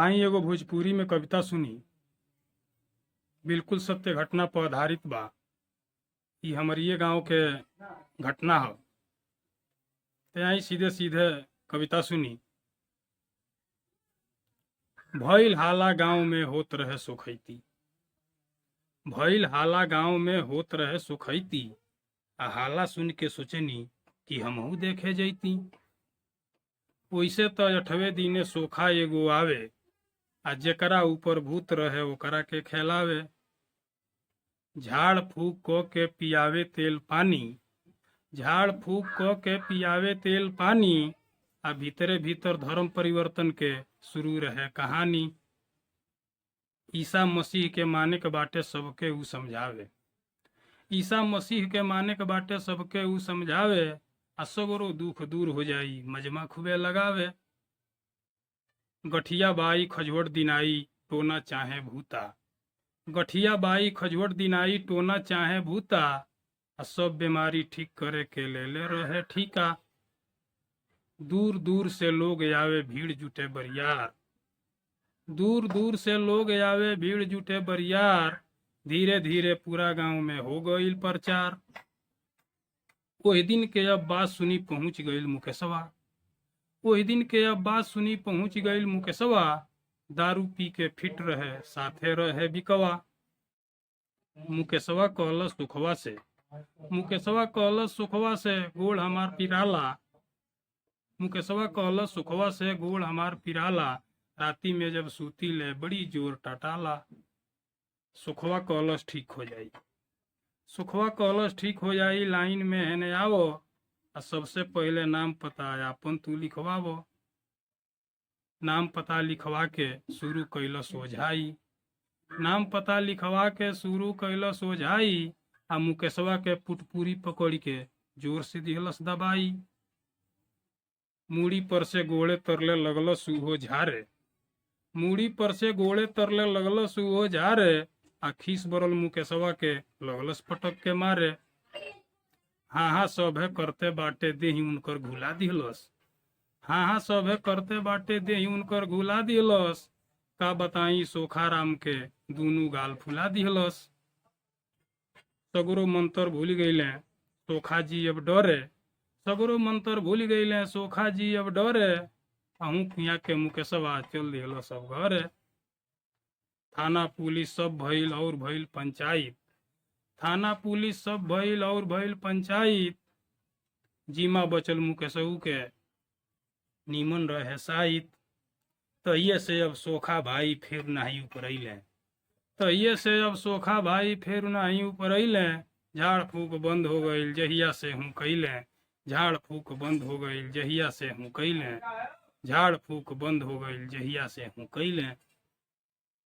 आई एगो भोजपुरी में कविता सुनी। बिल्कुल सत्य घटना पर आधारित बा। ई हमरिए गांव के घटना ह। ते आई सीधे सीधे कविता सुनी। भइल हाला गांव में होत रहे सुखैती। भइल हाला गांव में होत रहे सुखैती। आ हाला सुन के सोचनी कि हमहू देखे जैती। ओइसे तो 8वें दिने सोखा एगो आवे। आ जेकरा ऊपर भूत रहे ओकरा के खेलावे। झाड़ फूक क के पियावे तेल पानी। झाड़ फूक क के पियावे तेल पानी। आ भीतरे भीतर धर्म परिवर्तन के शुरू रहे कहानी। ईसा मसीह के माने के बाटे सबके ऊ समझावे। ईसा मसीह के माने के बाटे सबके ऊ समझावे। आ सगरो दुख दूर हो जाई मजमा खूबे लगावे। गठिया बाई खजवट दिनाई टोना चाहे भूता। गठिया बाई खजवट दिनाई टोना चाहे भूता। आ सब बीमारी ठीक करे के ले रहे ठीका। दूर दूर से लोग आवे भीड़ जुटे बरियार। दूर दूर से लोग आवे भीड़ जुटे बरियार। धीरे धीरे पूरा गांव में हो गईल प्रचार। ओही दिन के अब बात सुनी पहुंच गईल मुकेशवा। ओही दिन के अब बात सुनी पहुंच गईल मुकेशवा। दारू पी के फिट रहे साथे रहे बिकवा। मुकेशवा कहलस सुखवा से। मुकेशवा कहलस सुखवा से गोड़ हमार पिराला। मुकेशवा कहलस सुखवा से गोड़ हमार पिराला। राती में जब सूती ले बड़ी जोर टटाला। सुखवा कहलस ठीक हो जाई। सुखवा कहलस ठीक हो जाई लाइन में हेने आवो। आ सबसे पहले नाम पता आपन तू लिखवावो। नाम पता लिखवा के शुरू कैलस ओझाई। नाम पता लिखवा के शुरू कैलस ओझाई। आ मुकेशवा के पुटपुरी पकड़ के जोर से दिहलस दबाई। मूड़ी पर से गोड़े तरले लगलस उहो झारे। मूड़ी पर से गोड़े तरले लगलस उहो झारे। आ खीस बरल मुकेशवा के लगलस पटक के मारे। हाँ हाँ सभे करते बाटे देही उनकर घुला दिहलस। हाँ हाँ सभे करते बाटे देही उनकर घुला दिहलस। का बताई सोखा राम के दूनू गाल फुला दिहलस। सगरो मंत्र भूल गईले सोखा जी अब डरे। सगरो मंत्र भूल गईले सोखा जी अब डरे। अहू किया के मुकेशवा चल दिहलस अब घरे। थाना पुलिस सब भइल और भइल पंचायत। थाना पुलिस सब भइल और भइल पंचायत। जीमा बचल मुकेशऊ के नीमन रहे साइत। तहिए से अब सोखा भाई फिर नहीं उपरैले। तहिए से अब सोखा भाई फिर नहीं उपरैले। झाड़ फूक बंद हो गईल जहिया से हूँ कैले। झाड़ फूक बंद हो गईल जहिया से हूँ कैले। झाड़ फूक बंद हो गईल जहिया से हूँ कैले।